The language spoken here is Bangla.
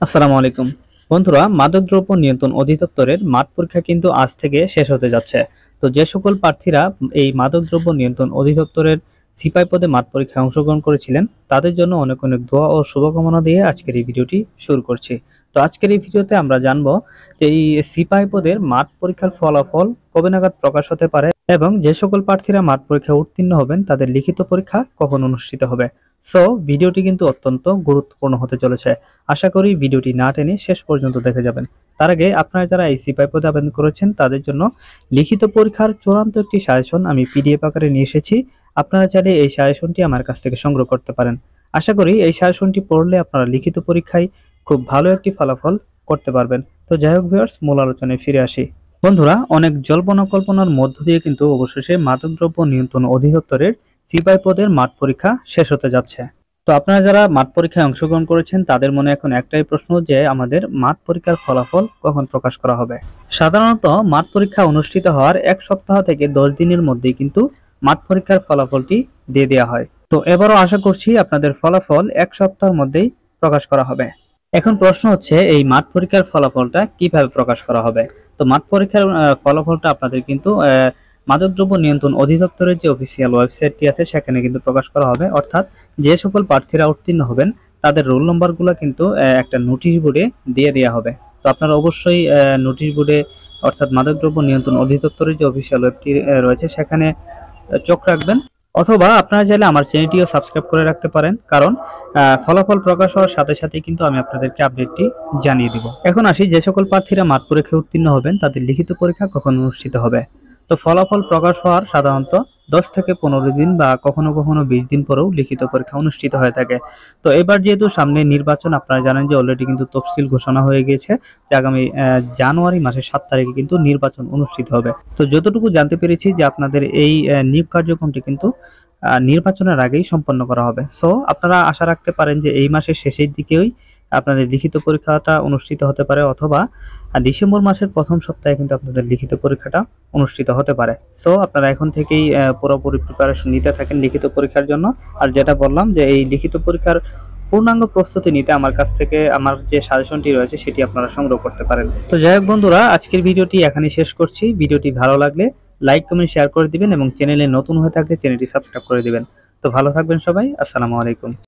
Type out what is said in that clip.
আসসালামু আলাইকুম বন্ধুরা, মাদকদ্রব্য নিয়ন্ত্রণ অধিদপ্তরের মাঠ পরীক্ষা কিন্তু আজ থেকে শেষ হতে যাচ্ছে। তো যে সকল প্রার্থীরা এই মাদকদ্রব্য নিয়ন্ত্রণ অধিদপ্তরের সিপাই পদে মাঠ পরীক্ষায় অংশগ্রহণ করেছিলেন তাদের জন্য অনেক অনেক দোয়া ও শুভকামনা দিয়ে আজকের এই ভিডিওটি শুরু করছি। তো আজকের এই ভিডিওতে আমরা জানবো যে এই সিপাই পদের মাঠ পরীক্ষার ফলাফল কবে নাগাদ প্রকাশ হতে পারে এবং যে সকল প্রার্থীরা মাঠ পরীক্ষায় উত্তীর্ণ হবেন তাদের লিখিত পরীক্ষা কখন অনুষ্ঠিত হবে। সো ভিডিওটি কিন্তু অত্যন্ত গুরুত্বপূর্ণ হতে চলেছে। আশা করি ভিডিওটি না টেনে শেষ পর্যন্ত দেখে যাবেন। তার আগে আপনারা যারা এই সিপাই পদে আবেদন করেছেন তাদের জন্য লিখিত পরীক্ষার চূড়ান্ত একটি সাজেশন আমি পিডিএফ আকারে নিয়ে এসেছি। আপনারা চাইলে এই সাজেশনটি আমার কাছ থেকে সংগ্রহ করতে পারেন। আশা করি এই সাজেশনটি পড়লে আপনারা লিখিত পরীক্ষায় খুব ভালো একটি ফলাফল করতে পারবেন। তো যাই হোক ভিউয়ার্স, মূল আলোচনায় ফিরে আসি। বন্ধুরা, অনেক জল্পনা কল্পনার মধ্য দিয়ে কিন্তু অবশেষে মাদকদ্রব্য নিয়ন্ত্রণ অধিদপ্তরের সিপাই পদের মাঠ পরীক্ষা শেষ হতে যাচ্ছে। তো আপনারা যারা মাঠ পরীক্ষায় অংশগ্রহণ করেছেন তাদের মনে এখন একটাই প্রশ্ন যে আমাদের মাঠ পরীক্ষার ফলাফল কখন প্রকাশ করা হবে। সাধারণত মাঠ পরীক্ষা অনুষ্ঠিত হওয়ার 1 সপ্তাহ থেকে 10 দিনের মধ্যেই কিন্তু মাঠ পরীক্ষার ফলাফলটি দিয়ে দেওয়া হয়। তো এবারও আশা করছি আপনাদের ফলাফল 1 সপ্তাহের মধ্যেই প্রকাশ করা হবে। এখন প্রশ্ন হচ্ছে এই মাঠ পরীক্ষার ফলাফলটা কিভাবে প্রকাশ করা হবে। তো মাঠ পরীক্ষার ফলাফলটা আপনাদের কিন্তু মাদকদ্রব্য নিয়ন্ত্রণ অধিদপ্তরের যে অফিসিয়াল ওয়েবসাইটটি আছে সেখানে কিন্তু প্রকাশ করা হবে। অর্থাৎ যে সকল প্রার্থীরা উত্তীর্ণ হবেন তাদের রোল নম্বরগুলো কিন্তু একটা নোটিশ বোর্ডে দিয়ে দেওয়া হবে। তো আপনারা অবশ্যই নোটিশ বোর্ডে অর্থাৎ মাদকদ্রব্য নিয়ন্ত্রণ অধিদপ্তরের যে অফিসিয়াল ওয়েবটি রয়েছে সেখানে চোখ রাখবেন। অথবা আপনারা চাইলে আমার চ্যানেলটিও সাবস্ক্রাইব করে রাখতে পারেন, কারণ ফলাফল প্রকাশ হওয়ার সাথে সাথেই কিন্তু আমি আপনাদেরকে আপডেটটি জানিয়ে দিব। এখন আসি যে সকল প্রার্থীরা মাঠ পরীক্ষায় উত্তীর্ণ হবেন তাদের লিখিত পরীক্ষা কখন অনুষ্ঠিত হবে। তো ফলাফল প্রকাশ হওয়ার সাধারণত 10 থেকে 15 দিন বা কখনো কখনো 20 দিন পরেও লিখিত পরীক্ষা অনুষ্ঠিত হয়ে থাকে। তো এবার যেহেতু সামনে নির্বাচন, আপনারা জানেন যে অলরেডি কিন্তু তফসিল ঘোষণা হয়ে গিয়েছে যে আগামী জানুয়ারি মাসের 7 তারিখে কিন্তু নির্বাচন অনুষ্ঠিত হবে। তো যতটুকু জানতে পেরেছি যে আপনাদের এই নিয়োগ কার্যক্রমটি কিন্তু নির্বাচনের আগেই সম্পন্ন করা হবে। সো আপনারা আশা রাখতে পারেন যে এই মাসের শেষের দিকেই আপনাদের লিখিত পরীক্ষাটা অনুষ্ঠিত হতে পারে, অথবা ডিসেম্বর মাসের প্রথম সপ্তাহে কিন্তু আপনাদের লিখিত পরীক্ষাটা অনুষ্ঠিত হতে পারে। সো আপনারা এখন থেকেই পুরোপুরি প্রিপারেশন নিতে থাকেন লিখিত পরীক্ষার জন্য। আর যেটা বললাম যে এই লিখিত পরীক্ষার পূর্ণাঙ্গ প্রস্তুতি নিতে আমার কাছ থেকে আমার যে সাজেশনটি রয়েছে সেটি আপনারা সংগ্রহ করতে পারেন। তো যাই হোক বন্ধুরা, আজকের ভিডিওটি এখানেই শেষ করছি। ভিডিওটি ভালো লাগলে লাইক কমেন্ট শেয়ার করে দিবেন এবং চ্যানেলে নতুন হয়ে থাকলে চ্যানেলটি সাবস্ক্রাইব করে দিবেন। তো ভালো থাকবেন সবাই। আসসালামু আলাইকুম।